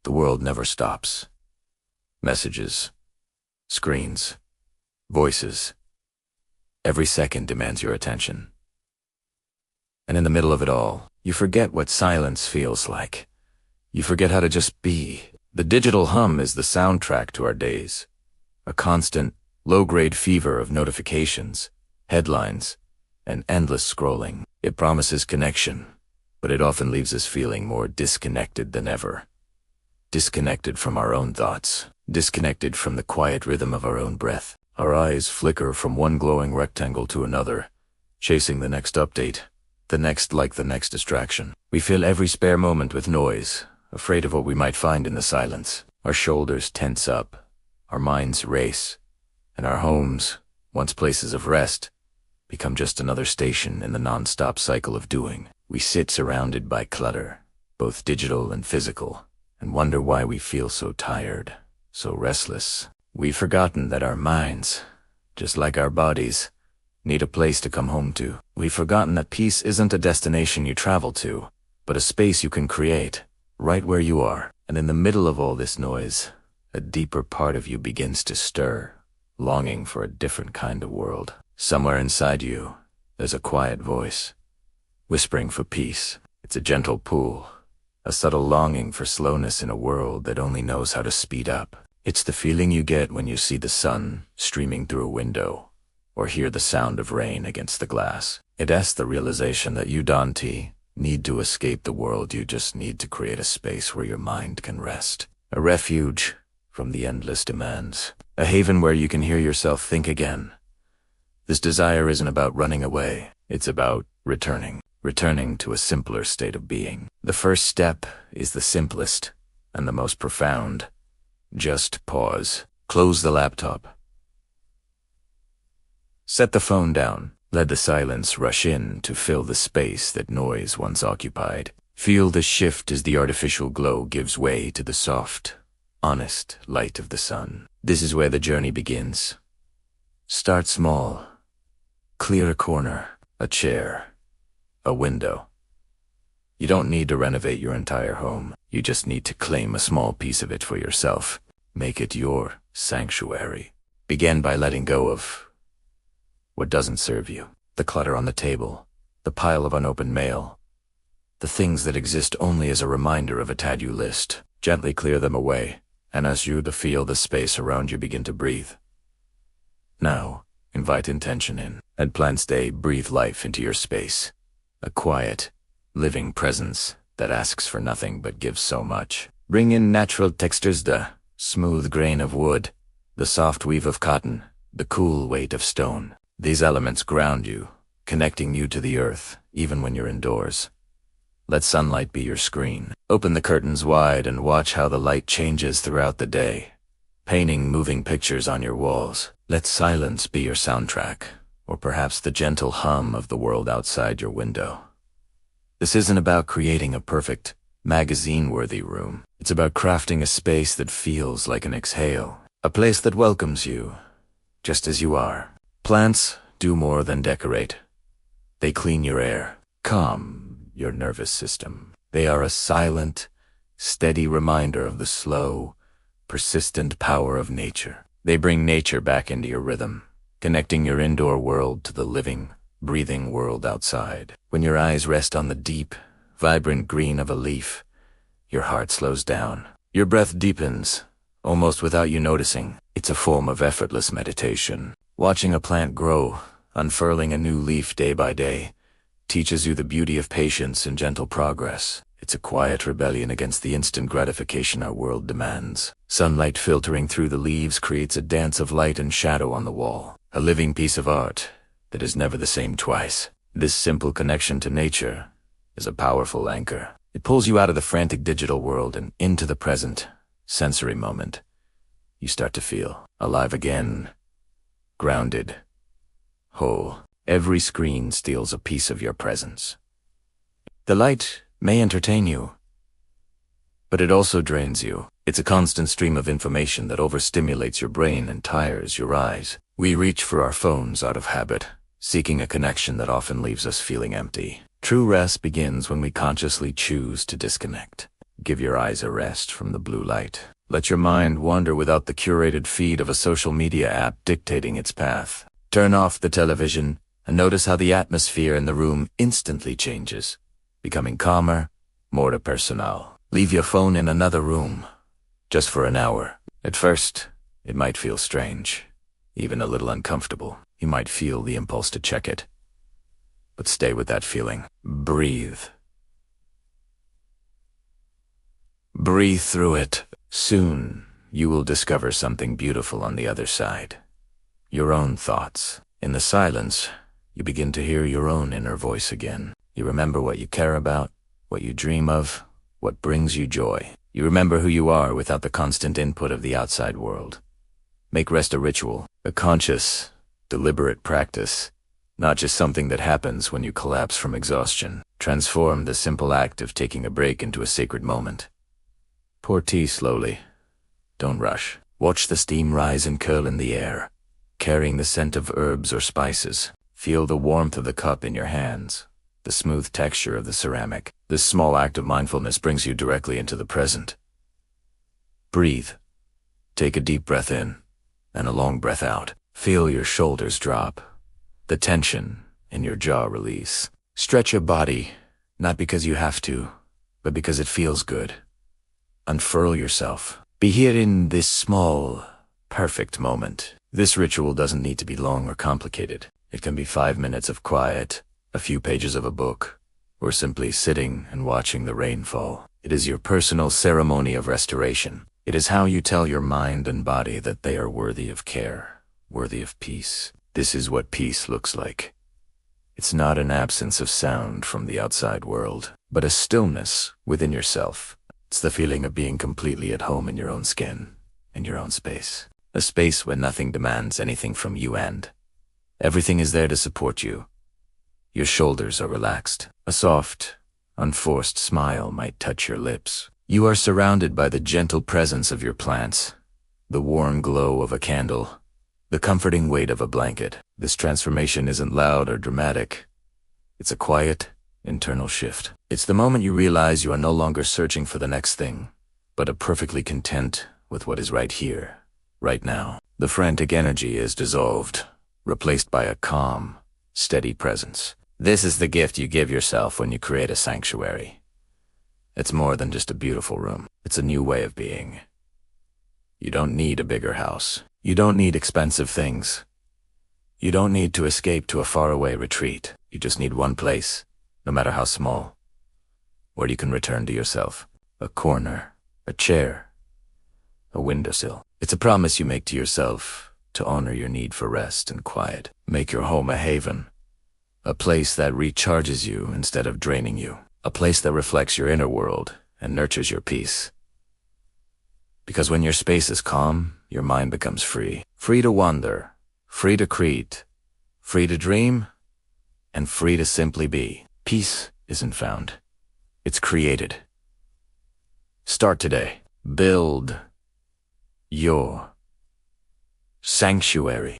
The world never stops. Messages, screens, voices. Every second demands your attention. And in the middle of it all, you forget what silence feels like. You forget how to just be. The digital hum is the soundtrack to our days. A constant, low-grade fever of notifications, headlines, and endless scrolling. It promises connection, but it often leaves us feeling more disconnected than ever. Disconnected from our own thoughts, disconnected from the quiet rhythm of our own breath. Our eyes flicker from one glowing rectangle to another, chasing the next update, the next like the next distraction. We fill every spare moment with noise, afraid of what we might find in the silence. Our shoulders tense up, our minds race, and our homes, once places of rest, become just another station in the non-stop cycle of doing. We sit surrounded by clutter, both digital and physical, and wonder why we feel so tired, so restless. We've forgotten that our minds, just like our bodies, need a place to come home to. We've forgotten that peace isn't a destination you travel to, but a space you can create, right where you are. And in the middle of all this noise, a deeper part of you begins to stir, longing for a different kind of world. Somewhere inside you, there's a quiet voice, whispering for peace. It's a gentle pull, a subtle longing for slowness in a world that only knows how to speed up. It's the feeling you get when you see the sun streaming through a window, or hear the sound of rain against the glass. It's the realization that you don't need to escape the world, you just need to create a space where your mind can rest. A refuge from the endless demands. A haven where you can hear yourself think again. This desire isn't about running away, it's about returning to a simpler state of being. The first step is the simplest and the most profound. Just pause. Close the laptop. Set the phone down. Let the silence rush in to fill the space that noise once occupied. Feel the shift as the artificial glow gives way to the soft, honest light of the sun. This is where the journey begins. Start small. Clear a corner, a chair, a window. You don't need to renovate your entire home. You just need to claim a small piece of it for yourself. Make it your sanctuary. Begin by letting go of what doesn't serve you. The clutter on the table, the pile of unopened mail, the things that exist only as a reminder of a to-do list. Gently clear them away, and as you feel the space around you begin to breathe. Now, invite intention in. At Plants Day, breathe life into your space. A quiet, living presence that asks for nothing but gives so much. Bring in natural textures, the smooth grain of wood, the soft weave of cotton, the cool weight of stone. These elements ground you, connecting you to the earth, even when you're indoors. Let sunlight be your screen. Open the curtains wide and watch how the light changes throughout the day, painting moving pictures on your walls. Let silence be your soundtrack, or perhaps the gentle hum of the world outside your window. This isn't about creating a perfect, magazine-worthy room. It's about crafting a space that feels like an exhale, a place that welcomes you, just as you are. Plants do more than decorate. They clean your air, calm your nervous system. They are a silent, steady reminder of the slow, persistent power of nature. They bring nature back into your rhythm, connecting your indoor world to the living, breathing world outside. When your eyes rest on the deep, vibrant green of a leaf, your heart slows down. Your breath deepens, almost without you noticing. It's a form of effortless meditation. Watching a plant grow, unfurling a new leaf day by day, teaches you the beauty of patience and gentle progress. It's a quiet rebellion against the instant gratification our world demands. Sunlight filtering through the leaves creates a dance of light and shadow on the wall, a living piece of art that is never the same twice. This simple connection to nature is a powerful anchor. It pulls you out of the frantic digital world and into the present, sensory moment. You start to feel alive again, grounded, whole. Every screen steals a piece of your presence. The light may entertain you, but it also drains you. It's a constant stream of information that overstimulates your brain and tires your eyes. We reach for our phones out of habit, seeking a connection that often leaves us feeling empty. True rest begins when we consciously choose to disconnect. Give your eyes a rest from the blue light. Let your mind wander without the curated feed of a social media app dictating its path. Turn off the television and notice how the atmosphere in the room instantly changes, becoming calmer, more personal. Leave your phone in another room, just for an hour. At first, it might feel strange, even a little uncomfortable. You might feel the impulse to check it. But stay with that feeling. Breathe. Breathe through it. Soon, you will discover something beautiful on the other side. Your own thoughts. In the silence, you begin to hear your own inner voice again. You remember what you care about, what you dream of, what brings you joy. You remember who you are without the constant input of the outside world. Make rest a ritual, a conscious, deliberate practice, not just something that happens when you collapse from exhaustion. Transform the simple act of taking a break into a sacred moment. Pour tea slowly. Don't rush. Watch the steam rise and curl in the air, carrying the scent of herbs or spices. Feel the warmth of the cup in your hands, the smooth texture of the ceramic. This small act of mindfulness brings you directly into the present. Breathe. Take a deep breath in and a long breath out. Feel your shoulders drop, the tension in your jaw release. Stretch your body, not because you have to, but because it feels good. Unfurl yourself. Be here in this small, perfect moment. This ritual doesn't need to be long or complicated. It can be 5 minutes of quiet, a few pages of a book, or simply sitting and watching the rain fall. It is your personal ceremony of restoration. It is how you tell your mind and body that they are worthy of care, worthy of peace. This is what peace looks like. It's not an absence of sound from the outside world, but a stillness within yourself. It's the feeling of being completely at home in your own skin, in your own space. A space where nothing demands anything from you and everything is there to support you. Your shoulders are relaxed. A soft, unforced smile might touch your lips. You are surrounded by the gentle presence of your plants, the warm glow of a candle, the comforting weight of a blanket. This transformation isn't loud or dramatic. It's a quiet, internal shift. It's the moment you realize you are no longer searching for the next thing, but are perfectly content with what is right here, right now. The frantic energy is dissolved, replaced by a calm, steady presence. This is the gift you give yourself when you create a sanctuary. It's more than just a beautiful room. It's a new way of being. You don't need a bigger house. You don't need expensive things. You don't need to escape to a faraway retreat. You just need one place, no matter how small, where you can return to yourself. A corner, a chair, a windowsill. It's a promise you make to yourself to honor your need for rest and quiet. Make your home a haven, a place that recharges you instead of draining you, a place that reflects your inner world and nurtures your peace. Because when your space is calm, your mind becomes free. Free to wander, free to create, free to dream, and free to simply be. Peace isn't found. It's created. Start today. Build your sanctuary.